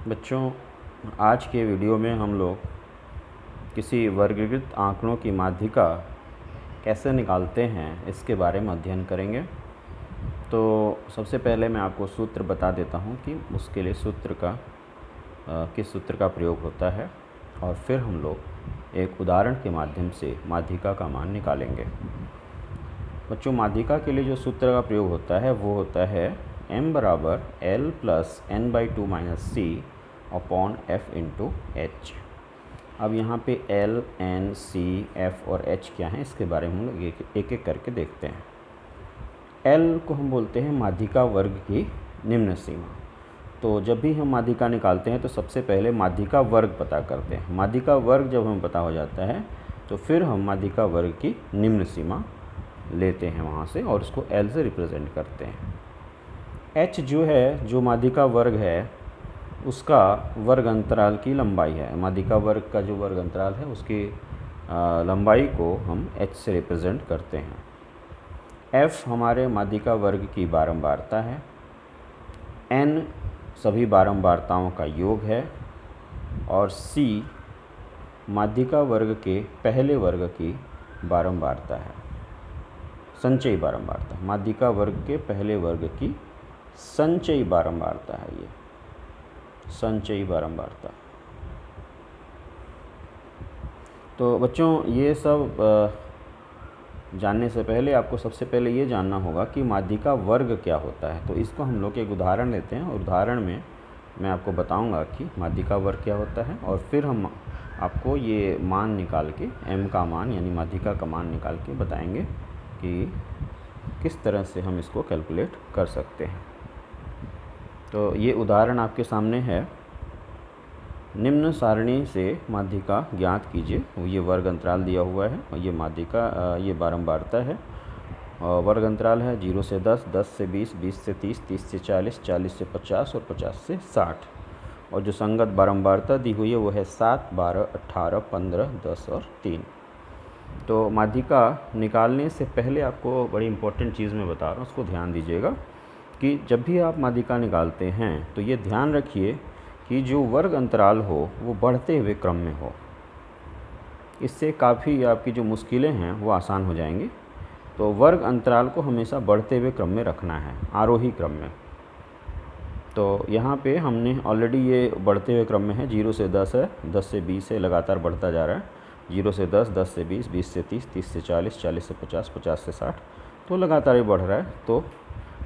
बच्चों, आज के वीडियो में हम लोग किसी वर्गीकृत आंकड़ों की माध्यिका कैसे निकालते हैं इसके बारे में अध्ययन करेंगे। तो सबसे पहले मैं आपको सूत्र बता देता हूं कि उसके लिए किस सूत्र का प्रयोग होता है, और फिर हम लोग एक उदाहरण के माध्यम से माध्यिका का मान निकालेंगे। बच्चों, माध्यिका के लिए जो सूत्र का प्रयोग होता है वो होता है m बराबर l plus n/2 minus c upon f into h। अब यहाँ पे l, n, c, f और h क्या हैं इसके बारे में हम लोग एक एक करके देखते हैं। l को हम बोलते हैं माध्यिका वर्ग की निम्न सीमा। तो जब भी हम माध्यिका निकालते हैं तो सबसे पहले माध्यिका वर्ग पता करते हैं। माध्यिका वर्ग जब हमें पता हो जाता है तो फिर हम माध्यिका वर्ग की निम्न सीमा लेते हैं वहाँ से और उसको l से रिप्रेजेंट करते हैं। h जो माध्यिका वर्ग है उसका वर्ग अंतराल की लंबाई है। माध्यिका वर्ग का जो वर्ग अंतराल है उसकी लंबाई को हम h से रिप्रेजेंट करते हैं। f हमारे माध्यिका वर्ग की बारंबारता है। n सभी बारंबारताओं का योग है और c माध्यिका वर्ग के पहले वर्ग की बारंबारता है। संचयी बारंबारता, माध्यिका वर्ग के पहले वर्ग की संचयी बारंबारता है ये संचयी बारंबारता। तो बच्चों, ये सब जानने से पहले आपको सबसे पहले ये जानना होगा कि माध्यिका वर्ग क्या होता है। तो इसको हम लोग एक उदाहरण लेते हैं और उदाहरण में मैं आपको बताऊंगा कि माध्यिका वर्ग क्या होता है, और फिर हम आपको ये मान निकाल के m का मान यानी माध्यिका का मान निकाल के बताएंगे कि किस तरह से हम इसको कैलकुलेट कर सकते हैं। तो ये उदाहरण आपके सामने है। निम्न सारणी से माध्यिका ज्ञात कीजिए। ये वर्ग अंतराल दिया हुआ है और ये माध्यिका ये बारंबारता है और वर्ग अंतराल है 0 से 10, 10 से 20, 20 से 30, 30 से 40, 40 से 50 और 50 से 60। और जो संगत बारंबारता दी हुई है वो है 7, 12, 18, 15, 10 और 3। तो माध्यिका निकालने से पहले आपको बड़ी इंपॉर्टेंट चीज़ मैं बता रहा हूँ, उसको ध्यान दीजिएगा कि जब भी आप माध्यिका निकालते हैं तो ये ध्यान रखिए कि जो वर्ग अंतराल हो वो बढ़ते हुए क्रम में हो। इससे काफ़ी आपकी जो मुश्किलें हैं वो आसान हो जाएंगी। तो वर्ग अंतराल को हमेशा बढ़ते हुए क्रम में रखना है, आरोही क्रम में। तो यहाँ पे हमने ऑलरेडी ये बढ़ते हुए क्रम में है। 0 से 10 है, 10 से 20 है, लगातार बढ़ता जा रहा है। 0 से 10, 10 से 20, 20 से 30, 30 से 40, 40 से 50, 50 से 60, तो लगातार ही बढ़ रहा है। तो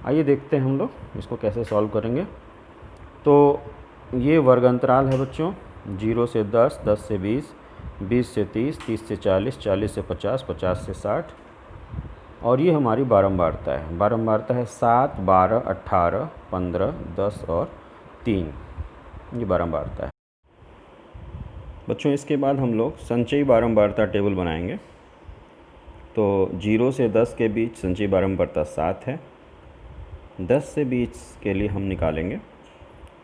आइए देखते हैं हम लोग इसको कैसे सॉल्व करेंगे। तो ये वर्ग अंतराल है बच्चों, 0 से 10, 10 से 20, 20 से 30, 30 से 40, 40 से 50, 50 से 60, और ये हमारी बारंबारता है। बारंबारता है 7, 12, 18, 15, 10 और 3। ये बारंबारता है बच्चों। इसके बाद हम लोग संचयी बारंबारता टेबल बनाएंगे। तो 0 से 10 के बीच संचयी बारंबारता 7 है। 10 से 20 के लिए हम निकालेंगे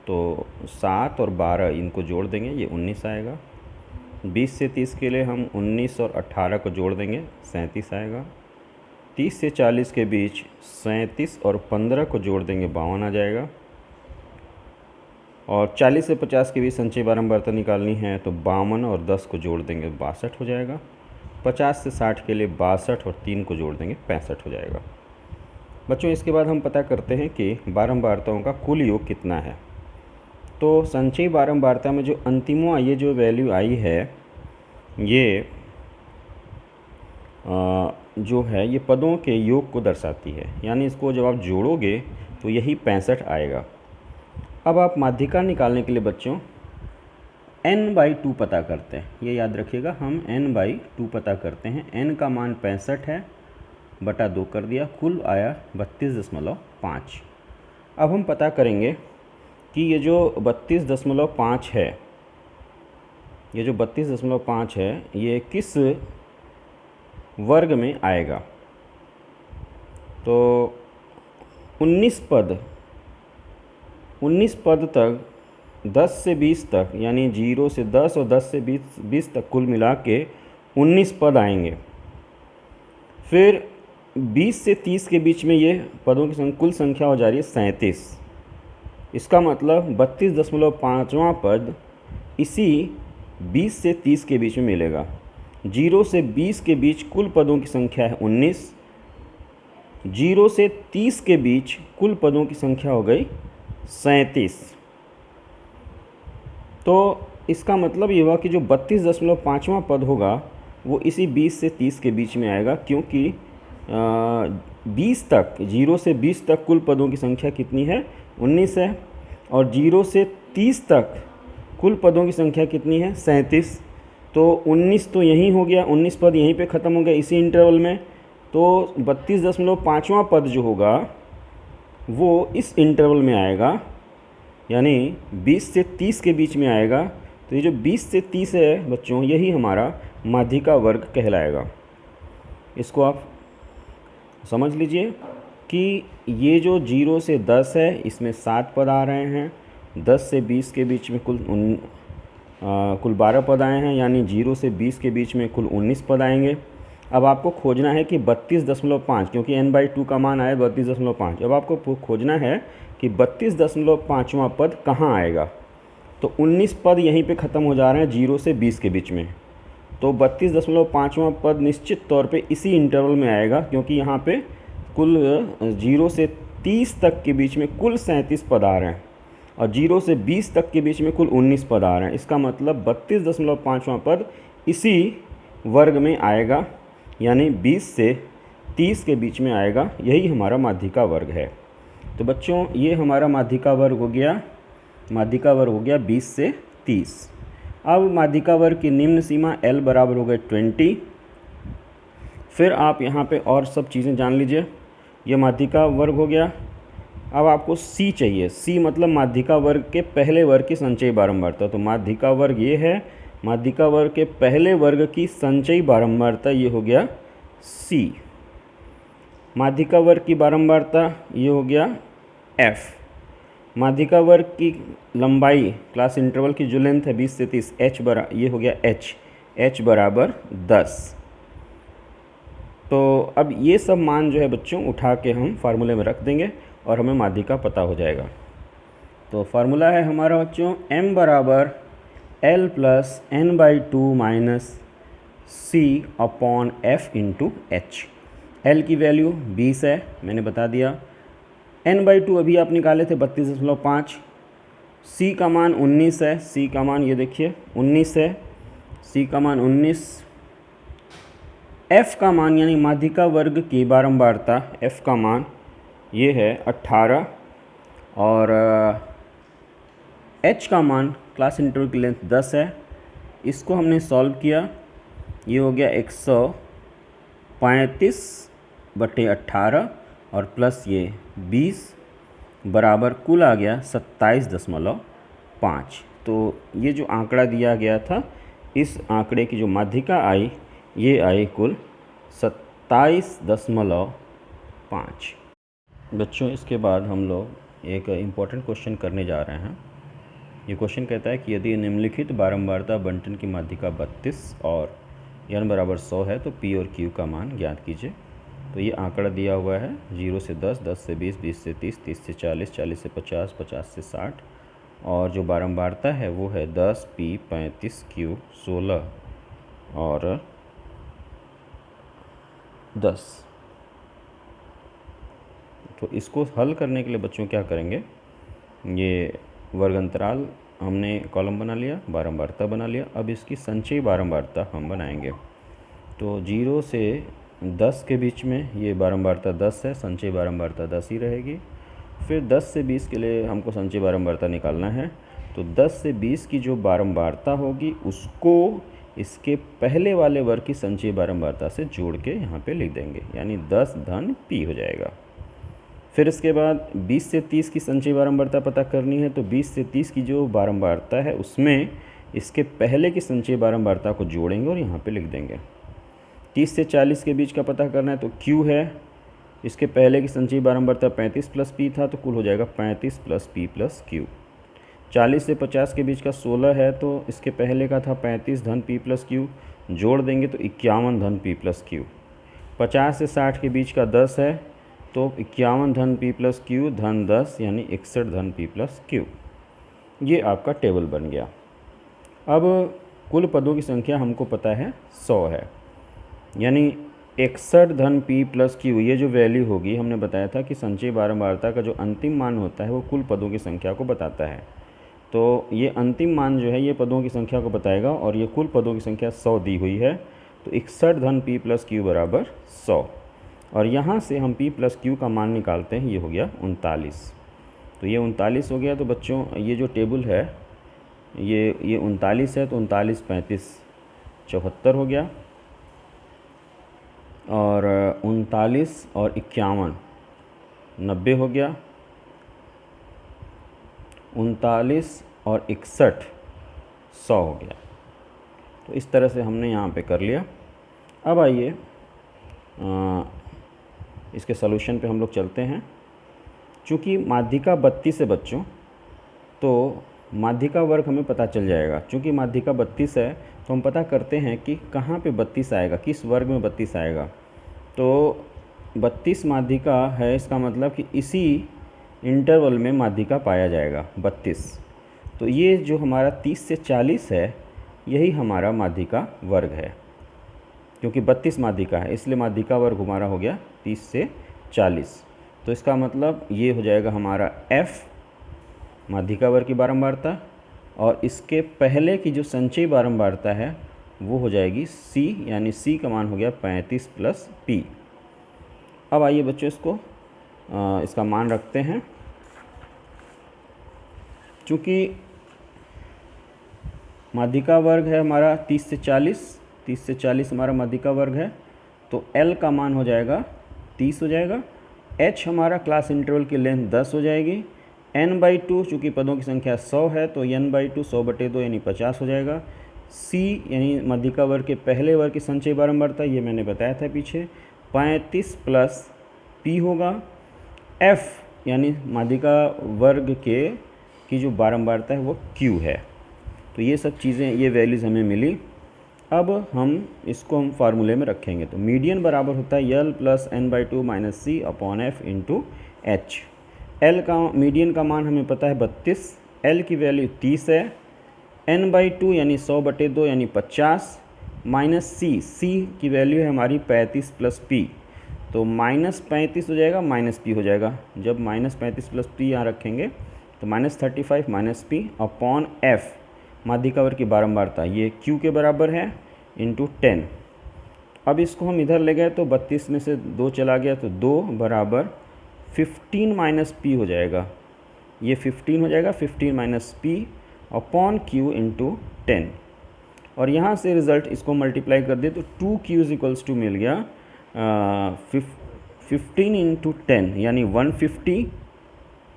तो 7 और 12 इनको जोड़ देंगे, ये 19 आएगा। 20 से 30 के लिए हम 19 और 18 को जोड़ देंगे, 37 आएगा। 30 से 40 के बीच 37 और 15 को जोड़ देंगे, 52 आ जाएगा। और 40 से 50 के बीच संचयी बारंबारता निकालनी है तो 52 और 10 को जोड़ देंगे, 62 हो जाएगा। 50 से 60 के लिए 62 और 3 को जोड़ देंगे, 65 हो जाएगा। बच्चों, इसके बाद हम पता करते हैं कि बारंबारताओं का कुल योग कितना है। तो संचयी बारंबारता में जो अंतिमों ये जो वैल्यू आई है ये जो है ये पदों के योग को दर्शाती है, यानी इसको जब आप जोड़ोगे तो यही 65 आएगा। अब आप माध्यिका निकालने के लिए बच्चों n/2 पता करते हैं। ये याद रखिएगा, हम n/2 पता करते हैं। n का मान 65 है, बटा 2 कर दिया, कुल आया 32.5। अब हम पता करेंगे कि ये जो 32.5 है, ये जो 32.5 है ये किस वर्ग में आएगा। तो 19 पद तक, 10 से 20 तक, यानी 0 से 10 और 10 से 20 तक कुल मिला के 19 पद आएंगे। फिर 20 से 30 के बीच में ये पदों की कुल संख्या हो जा रही है 37। इसका मतलब 32.5वां पद इसी 20 से 30 के बीच में मिलेगा। 0 से 20 के बीच कुल पदों की संख्या है 19। 0 से 30 के बीच कुल पदों की संख्या हो गई 37। तो इसका मतलब ये हुआ कि जो 32.5वां पद होगा वो इसी 20 से 30 के बीच में आएगा, क्योंकि 20 तक 0 से 20 तक कुल पदों की संख्या कितनी है 19 है, और 0 से 30 तक कुल पदों की संख्या कितनी है 37। तो 19 तो यहीं हो गया, 19 पद यहीं पे ख़त्म हो गया इसी इंटरवल में। तो 32.5वां पद जो होगा वो इस इंटरवल में आएगा, यानी 20 से 30 के बीच में आएगा। तो ये जो 20 से 30 है बच्चों, यही हमारा माध्यिका वर्ग कहलाएगा। इसको आप समझ लीजिए कि ये जो 0 से 10 है इसमें 7 पद आ रहे हैं, 10 से 20 के बीच में कुल 12 पद आए हैं, यानी 0 से 20 के बीच में कुल 19 पद आएंगे। अब आपको खोजना है कि 32.5, क्योंकि n/2 का मान आया 32.5। अब आपको खोजना है कि 32.5वां पद कहाँ आएगा। तो 19 पद यहीं पे ख़त्म हो जा रहे हैं 0 से 20 के बीच में। तो 32.5वां पद निश्चित तौर पे इसी इंटरवल में आएगा, क्योंकि यहाँ पे कुल 0 से 30 तक के बीच में कुल 37 पद आ रहे हैं और 0 से 20 तक के बीच में कुल 19 पद आ रहे हैं। इसका मतलब 32.5वां पद इसी वर्ग में आएगा, यानी 20 से 30 के बीच में आएगा। यही हमारा माध्यिका वर्ग है। तो बच्चों ये हमारा माध्यिका वर्ग हो गया, 20 से 30। अब माध्यिका वर्ग की निम्न सीमा L बराबर हो गए 20। फिर आप यहाँ पे और सब चीज़ें जान लीजिए। ये माध्यिका वर्ग हो गया। अब आपको C चाहिए। C मतलब माध्यिका वर्ग के पहले वर्ग की संचयी बारंबारता। तो माध्यिका वर्ग ये है, माध्यिका वर्ग के पहले वर्ग की संचयी बारंबारता ये हो गया C। माध्यिका वर्ग की बारंबारता ये हो गया F। माध्यिका वर्ग की लंबाई, क्लास इंटरवल की जो लेंथ है 20 से 30, ये हो गया H बराबर 10। तो अब ये सब मान जो है बच्चों उठा के हम फार्मूले में रख देंगे और हमें माध्यिका पता हो जाएगा। तो फार्मूला है हमारा बच्चों m बराबर L plus n/2 minus C/F into H। L की वैल्यू 20 है, मैंने बता दिया। n/2 अभी आप निकाले थे 32.5। C का मान 19 है, C का मान ये देखिए 19 है, C का मान 19। F का मान यानी माध्यिका वर्ग की बारंबारता, F का मान ये है 18 और H का मान, क्लास इंटरवल की लेंथ 10 है। इसको हमने सॉल्व किया, ये हो गया 135/18 और प्लस ये 20 बराबर कुल आ गया 27.5। तो ये जो आंकड़ा दिया गया था, इस आंकड़े की जो माध्यिका आई ये आई कुल 27.5। बच्चों इसके बाद हम लोग एक इम्पॉर्टेंट क्वेश्चन करने जा रहे हैं। ये क्वेश्चन कहता है कि यदि निम्नलिखित बारंबारता बंटन की माध्यिका 32 और n बराबर 100 है तो p और q का मान ज्ञात कीजिए। तो ये आंकड़ा दिया हुआ है 0 से 10, 10 से 20, 20 से 30, 30 से 40, 40 से 50, 50 से 60 और जो बारंबारता है वो है 10, p, 35, q, 16 और 10। तो इसको हल करने के लिए बच्चों क्या करेंगे, ये वर्ग अंतराल हमने कॉलम बना लिया, बारंबारता बना लिया। अब इसकी संचयी बारंबारता हम बनाएंगे। तो 0 से 10 के बीच में ये बारंबारता 10 है, संचयी बारंबारता 10 ही रहेगी। फिर 10 से 20 के लिए हमको संचयी बारंबारता निकालना है। तो 10 से 20 की जो बारंबारता होगी उसको इसके पहले वाले वर्ग की संचयी बारंबारता से जोड़ के यहाँ पे लिख देंगे, यानी 10 धन p हो जाएगा। फिर इसके बाद 20 से 30 की संचयी बारंबारता पता करनी है। तो 20 से 30 की जो बारंबारता है उसमें इसके पहले की संचयी बारंबारता को जोड़ेंगे और यहाँ पे लिख देंगे। 30 से 40 के बीच का पता करना है। तो q है, इसके पहले की संचयी बारंबारता 35 प्लस p था, तो कुल हो जाएगा 35 प्लस p प्लस q। 40 से 50 के बीच का 16 है, तो इसके पहले का था 35 धन p प्लस q, जोड़ देंगे तो 51 धन p प्लस q। 50 से 60 के बीच का 10 है, तो 51 धन पी प्लस क्यू धन 10 यानी 61 धन पी प्लस क्यू। ये आपका टेबल बन गया। अब कुल पदों की संख्या हमको पता है 100 है, यानी 61 धन पी प्लस क्यू, ये जो वैल्यू होगी, हमने बताया था कि संचयी बारंबारता का जो अंतिम मान होता है वो कुल पदों की संख्या को बताता है। तो ये अंतिम मान जो है ये पदों की संख्या को बताएगा, और ये कुल पदों की संख्या 100 दी हुई है। तो 61 धन पी प्लस क्यू बराबर 100, और यहाँ से हम p प्लस क्यू का मान निकालते हैं, ये हो गया 39। तो ये 39 हो गया। तो बच्चों ये जो टेबल है ये 39 है, तो 39 35 74 हो गया, और 39 और 51 90 हो गया, 39 और 61 100 हो गया। तो इस तरह से हमने यहाँ पे कर लिया। अब आइए इसके सॉल्यूशन पे हम लोग चलते हैं। चूँकि माध्यिका 32 है बच्चों, तो माध्यिका वर्ग हमें पता चल जाएगा। चूँकि माध्यिका 32 है तो हम पता करते हैं कि कहाँ पे 32 आएगा, किस वर्ग में 32 आएगा। तो 32 माध्यिका है, इसका मतलब कि इसी इंटरवल में माध्यिका पाया जाएगा 32। तो ये जो हमारा 30 से 40 है यही हमारा माध्यिका वर्ग है, क्योंकि 32 माध्यिका है इसलिए माध्यिका वर्ग हमारा हो गया 30 से 40। तो इसका मतलब ये हो जाएगा हमारा f माध्यिका वर्ग की बारंबारता, और इसके पहले की जो संचयी बारंबारता है वो हो जाएगी c, यानी c का मान हो गया 35 प्लस p। अब आइए बच्चों इसका मान रखते हैं। चूँकि माध्यिका वर्ग है हमारा 30 से 40 हमारा माध्यिका वर्ग है, तो L का मान हो जाएगा 30 हो जाएगा। H हमारा क्लास इंटरवल की लेंथ 10 हो जाएगी। n/2 चूँकि पदों की संख्या 100 है तो n/2 100/2 यानी 50 हो जाएगा। C यानी माध्यिका वर्ग के पहले वर्ग की संचयी बारंबारता, ये मैंने बताया था पीछे, 35 प्लस p होगा। F यानी माध्यिका वर्ग की जो बारंबारता है वो q है। तो ये सब चीज़ें, ये वैल्यूज़ हमें मिली। अब इसको हम फार्मूले में रखेंगे। तो मीडियन बराबर होता है L plus n/2 minus C upon F into H। L का मीडियन का मान हमें पता है 32, L की वैल्यू 30 है, n/2 यानी 100/2 यानी 50, माइनस C की वैल्यू है हमारी 35 प्लस P, तो माइनस 35 हो जाएगा, माइनस P हो जाएगा। जब माइनस 35 प्लस P यहाँ रखेंगे तो minus 35 minus P upon F माध्यिका वर्ग की बारंबारता, ये Q के बराबर है, इंटू 10। अब इसको हम इधर ले गए तो 32 में से 2 चला गया तो 2 बराबर 15 माइनस P हो जाएगा, ये 15 हो जाएगा, 15 minus P upon Q into 10। और यहाँ से रिज़ल्ट इसको मल्टीप्लाई कर दिए तो 2Q इज इक्वल्स टू मिल गया 15 इंटू 10 यानी 150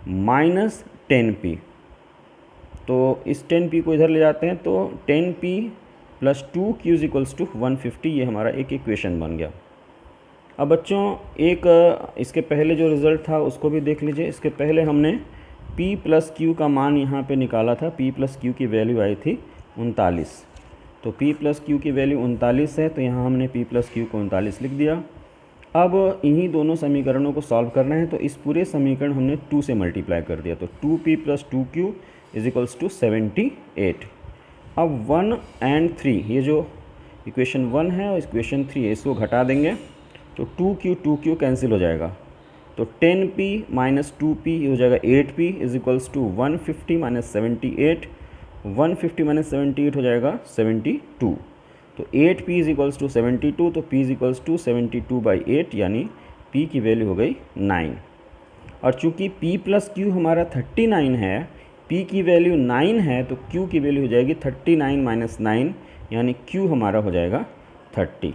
माइनस 10P। तो इस 10P को इधर ले जाते हैं तो 10P plus 2Q is equals to 150, ये हमारा एक इक्वेशन बन गया। अब बच्चों एक इसके पहले जो रिज़ल्ट था उसको भी देख लीजिए। इसके पहले हमने P प्लस Q का मान यहाँ पे निकाला था। P प्लस Q की वैल्यू आई थी 39, तो P प्लस Q की वैल्यू 39 है, तो यहाँ हमने P प्लस Q को 39 लिख दिया। अब इन्हीं दोनों समीकरणों को सॉल्व करना है, तो इस पूरे समीकरण हमने 2 से मल्टीप्लाई कर दिया, तो 2P plus 2Q is equals to 78। अब 1 और 3, ये जो इक्वेशन 1 है और इक्वेशन 3 है, इसको घटा देंगे तो 2Q कैंसिल हो जाएगा, तो 10P माइनस 2P हो जाएगा 8P is equals to 150 minus 78, 150 minus 78 हो जाएगा 72, तो 8P इज इक्वल्स टू 72, तो P इज इक्वल्स टू 72/8 यानी P की वैल्यू हो गई 9। और चूंकि P प्लस Q हमारा 39 है, P की वैल्यू 9 है, तो Q की वैल्यू हो जाएगी 39 माइनस 9 यानी Q हमारा हो जाएगा 30।